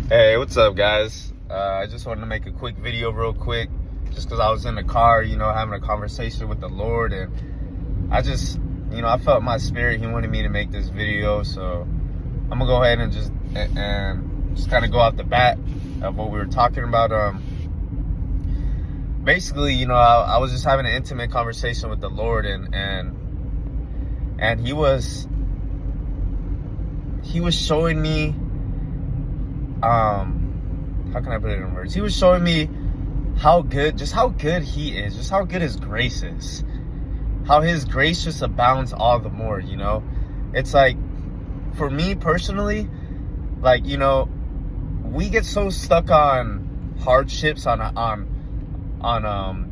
Hey, what's up, guys? I just wanted to make a quick video real quick, just because I was in the car, having a conversation with the Lord, and I just, I felt my spirit. He wanted me to make this video, so I'm gonna go ahead and just kind of go off the bat of what we were talking about. Basically, I was just having an intimate conversation with the Lord, and he was showing me, how can I put it in words? He was showing me how good he is, just how good his grace is, how his grace just abounds all the more. It's like, for me personally, like, we get so stuck on hardships, on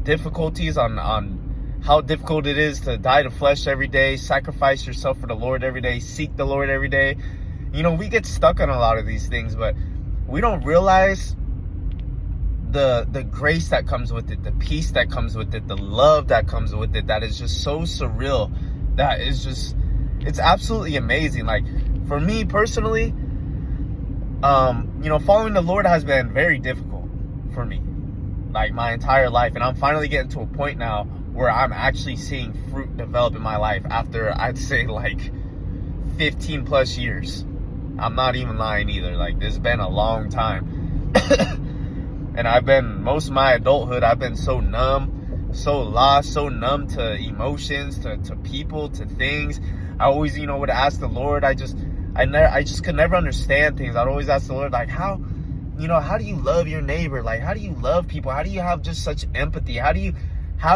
difficulties, on how difficult it is to die to flesh every day, sacrifice yourself for the Lord every day, seek the Lord every day. We get stuck on a lot of these things, but we don't realize the grace that comes with it, the peace that comes with it, the love that comes with it, that is just so surreal, that is just, it's absolutely amazing. Like, for me personally, following the Lord has been very difficult for me, like, my entire life. And I'm finally getting to a point now where I'm actually seeing fruit develop in my life after, I'd say, like, 15 plus years. I'm not even lying either. Like, this has been a long time. And most of my adulthood, I've been so numb, so lost, so numb to emotions, to people, to things. I always, would ask the Lord. I just could never understand things. I'd always ask the Lord, like, how do you love your neighbor? Like, how do you love people? How do you have just such empathy? How do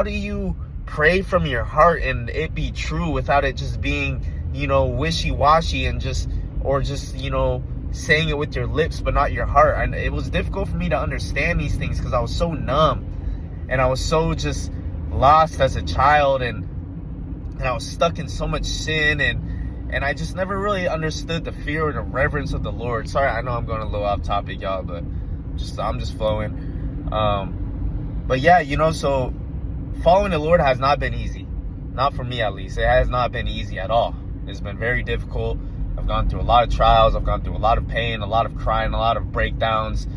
you pray from your heart and it be true without it just being, wishy-washy and just saying it with your lips but not your heart? And it was difficult for me to understand these things because I was so numb and I was so just lost as a child, and I was stuck in so much sin, and I just never really understood the fear or the reverence of the Lord. Sorry, I know I'm going a little off topic, y'all, but I'm just flowing. But yeah, so following the Lord has not been easy. Not for me, at least. It has not been easy at all. It's been very difficult. I've gone through a lot of trials. I've gone through a lot of pain, a lot of crying, a lot of breakdowns.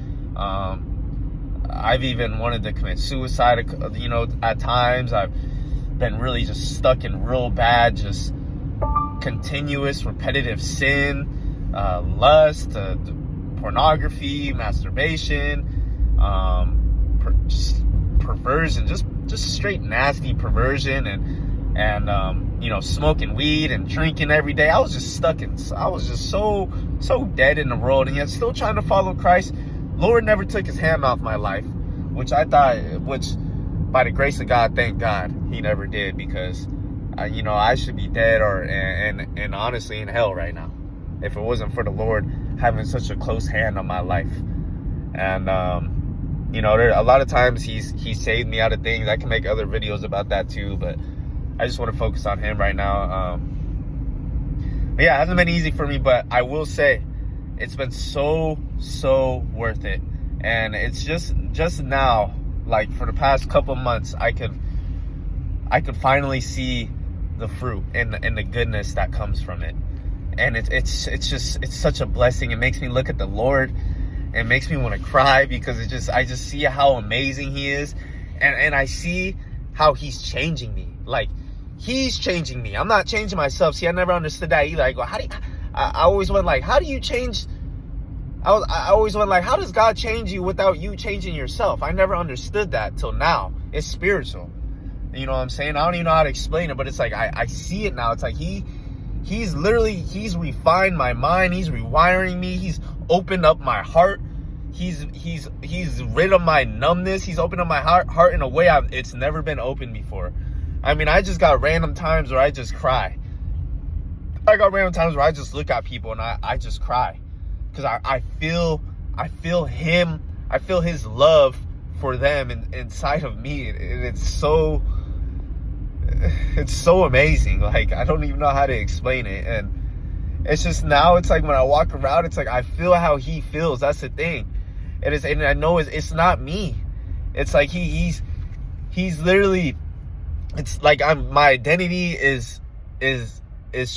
I've even wanted to commit suicide, at times. I've been really just stuck in real bad, just continuous, repetitive sin, lust, pornography, masturbation, just perversion, just straight nasty perversion, and smoking weed and drinking every day. I was just so dead in the world, and yet still trying to follow Christ. Lord never took his hand off my life, which by the grace of God, thank God he never did, because I should be dead and honestly in hell right now if it wasn't for the Lord having such a close hand on my life. And a lot of times he saved me out of things. I can make other videos about that too, but I just want to focus on him right now. But yeah, it hasn't been easy for me, but I will say it's been so worth it. And it's just now, like, for the past couple months, I could finally see the fruit and the goodness that comes from it. And it's such a blessing. It makes me look at the Lord. It makes me want to cry, because I just see how amazing he is, and I see how he's changing me. Like, he's changing me. I'm not changing myself. See, I never understood that either. I go, I always went like, how do you change? I always went like, how does God change you without you changing yourself? I never understood that till now. It's spiritual. You know what I'm saying? I don't even know how to explain it, but it's like, I see it now. It's like he's refined my mind. He's rewiring me. He's opened up my heart. He's rid of my numbness. He's opened up my heart in a way it's never been opened before. I mean, I just got random times where I just cry. I got random times where I just look at people and I just cry, because I feel him. I feel his love for them inside of me, and it's so amazing. Like, I don't even know how to explain it. And it's just, now it's like when I walk around, it's like I feel how he feels. That's the thing. And I know it's not me. It's like he's literally, it's like my identity is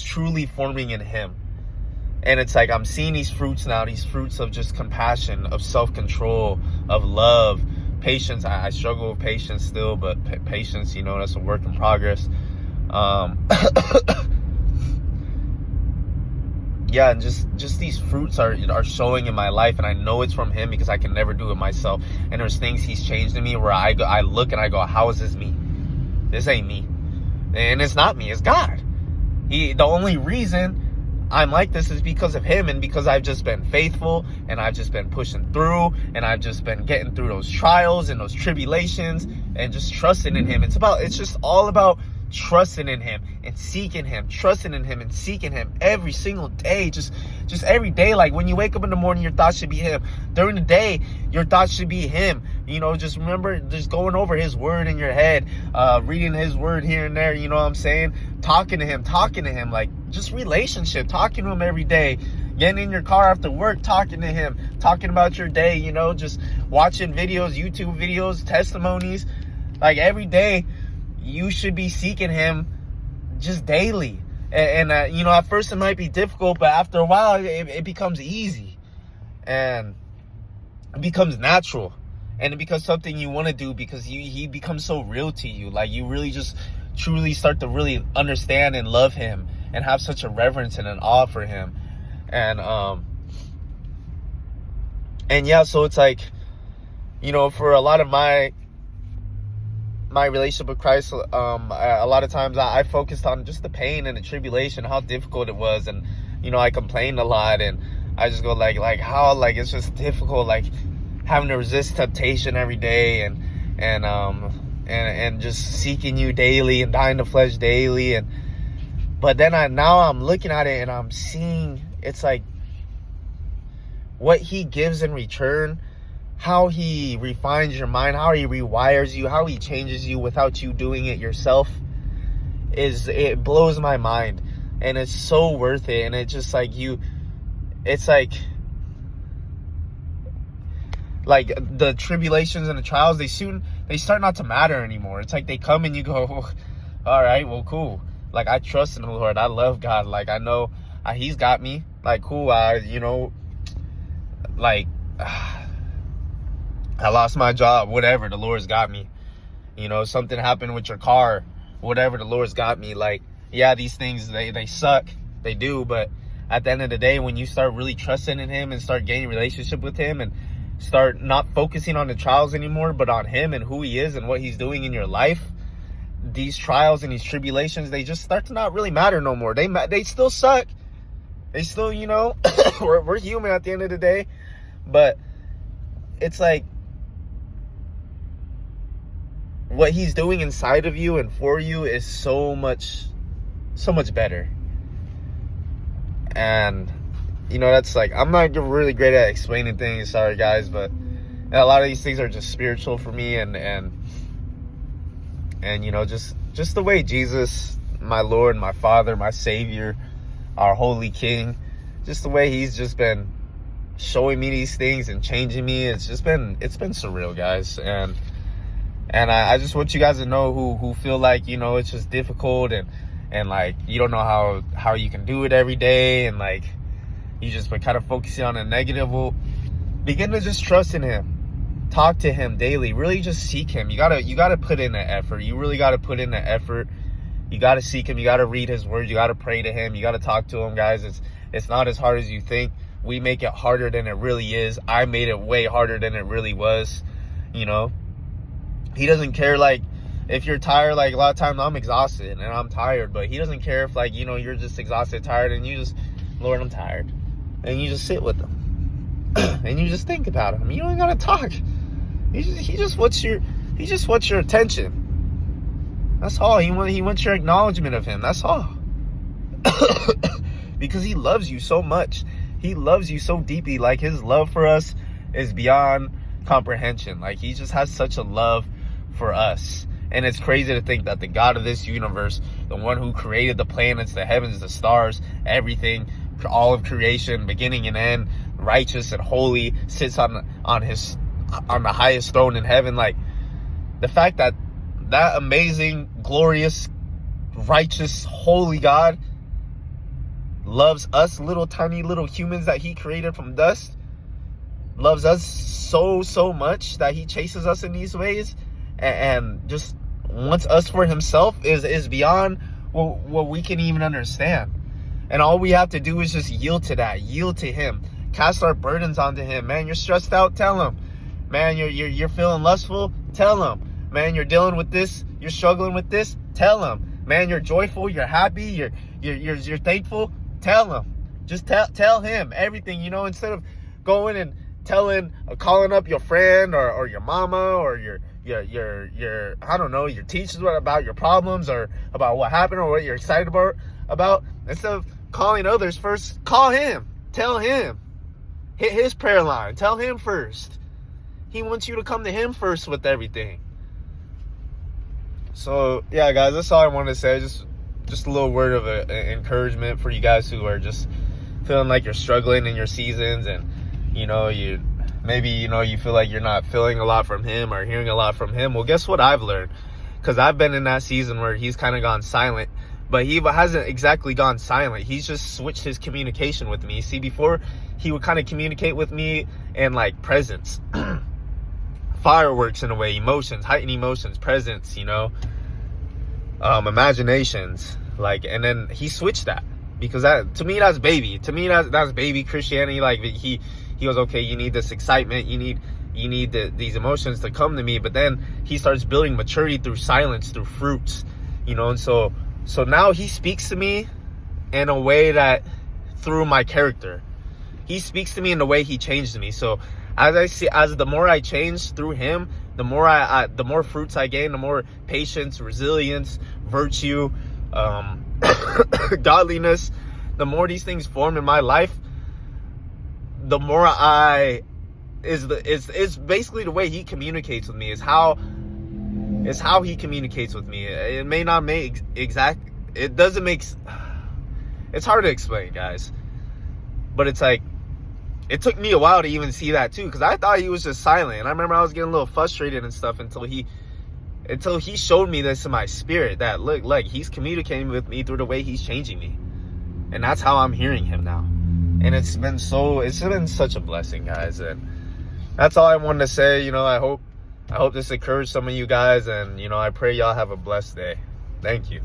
truly forming in him. And it's like I'm seeing these fruits now, these fruits of just compassion, of self-control, of love, patience. I struggle with patience still, but patience, you know, that's a work in progress. Yeah, and just these fruits are showing in my life, and I know it's from him because I can never do it myself. And there's things he's changed in me where I look and I go, how is this me? This ain't me. And it's not me, it's God. The only reason I'm like this is because of him, and because I've just been faithful, and I've just been pushing through, and I've just been getting through those trials and those tribulations and just trusting in him. It's just all about trusting in him and seeking him, trusting in him and seeking him every single day. Just every day. Like when you wake up in the morning, your thoughts should be him. During the day, your thoughts should be him. You know, just remember, just going over his word in your head, reading his word here and there, you know what I'm saying? Talking to him, like just relationship, talking to him every day. Getting in your car after work, talking to him, talking about your day, you know, just watching videos, YouTube videos, testimonies. Like every day, you should be seeking him just daily. And you know, at first it might be difficult, but after a while, it becomes easy. And it becomes natural. And it becomes something you want to do because he becomes so real to you. Like you really just truly start to really understand and love him and have such a reverence and an awe for him. And yeah, so it's like, you know, for a lot of my relationship with Christ, a lot of times I focused on just the pain and the tribulation, how difficult it was. And, you know, I complained a lot, and I just go like how, like, it's just difficult, like having to resist temptation every day, and just seeking you daily and dying to flesh daily. But then now I'm looking at it and I'm seeing it's like what he gives in return, how he refines your mind, how he rewires you, how he changes you without you doing it yourself, it blows my mind. And it's so worth it. And it's just like it's like the tribulations and the trials, they start not to matter anymore. It's like they come and you go, oh, all right, well, cool. Like, I trust in the Lord. I love God. Like, I know he's got me. Like, cool. You know, like, I lost my job, whatever, the Lord's got me. You know, something happened with your car, whatever, the Lord's got me. Like, yeah, these things, they suck. They do. But at the end of the day, when you start really trusting in him and start gaining relationship with him and start not focusing on the trials anymore, but on him and who he is and what he's doing in your life, these trials and these tribulations, they just start to not really matter no more. They still suck. They still, you know, we're human at the end of the day. But it's like what he's doing inside of you and for you is so much better. And, you know, that's like, I'm not really great at explaining things, sorry guys, but a lot of these things are just spiritual for me, and you know, just the way Jesus, my Lord, my Father, my Savior, our Holy King, just the way he's just been showing me these things and changing me, it's been surreal, guys. And I just want you guys to know who feel like, you know, it's just difficult and like you don't know how you can do it every day, and like you just been kind of focusing on the negative. Well, begin to just trust in him. Talk to him daily. Really just seek him. You gotta put in the effort. You really gotta put in the effort. You gotta seek him. You gotta read his word. You gotta pray to him. You gotta talk to him, guys. It's not as hard as you think. We make it harder than it really is. I made it way harder than it really was. You know, he doesn't care, like, if you're tired. Like, a lot of times I'm exhausted and I'm tired, but he doesn't care if, like, you know, you're just exhausted, tired, and you just, Lord, I'm tired. And you just sit with him. And you just think about him. You don't gotta talk. He just wants your attention. That's all. He wants your acknowledgement of him. That's all. Because he loves you so much. He loves you so deeply. Like, his love for us is beyond comprehension. Like, he just has such a love for us. And it's crazy to think that the God of this universe, the one who created the planets, the heavens, the stars, everything, all of creation, beginning and end, righteous and holy, sits on the highest throne in heaven. Like, the fact that amazing, glorious, righteous, holy God loves us little tiny little humans that he created from dust, loves us so much that he chases us in these ways and just wants us for himself is beyond what we can even understand. And all we have to do is just yield to that, yield to him, cast our burdens onto him. Man, you're stressed out, tell him. Man, you're feeling lustful, tell him. Man, you're dealing with this, you're struggling with this, tell him. Man, you're joyful, you're happy, you're thankful, tell him. Just tell him everything, you know, instead of going and calling up your friend or your mama or your I don't know, your teachers about your problems or about what happened or what you're excited about. Instead of calling others first, call him. Tell him. Hit his prayer line. Tell him first. He wants you to come to him first with everything. So, yeah, guys, that's all I wanted to say. Just a little word of encouragement for you guys who are just feeling like you're struggling in your seasons, and, you know, you feel like you're not feeling a lot from him or hearing a lot from him. Well, guess what I've learned? Because I've been in that season where he's kind of gone silent, but he hasn't exactly gone silent. He's just switched his communication with me. See, before he would kind of communicate with me in like presence, fireworks in a way, emotions, heightened emotions, presence, you know, imaginations, like, and then he switched that, because that, to me, that's baby. To me, that's baby Christianity. Like, he goes, okay, you need this excitement, you need these emotions to come to me, but then he starts building maturity through silence, through fruits, you know. And so now he speaks to me in a way that, through my character, he speaks to me in the way he changed me. So as the more I change through him, the more the more fruits I gain, the more patience, resilience, virtue, godliness, the more these things form in my life, the more it's basically the way he communicates with me, is how he communicates with me. It may not make it doesn't make, it's hard to explain, guys, but it's like, it took me a while to even see that too, because I thought he was just silent. And I remember I was getting a little frustrated and stuff until he showed me this in my spirit, that look, he's communicating with me through the way he's changing me. And that's how I'm hearing him now. And it's been such a blessing, guys. And that's all I wanted to say. You know, I hope this encouraged some of you guys, and, you know, I pray y'all have a blessed day. Thank you.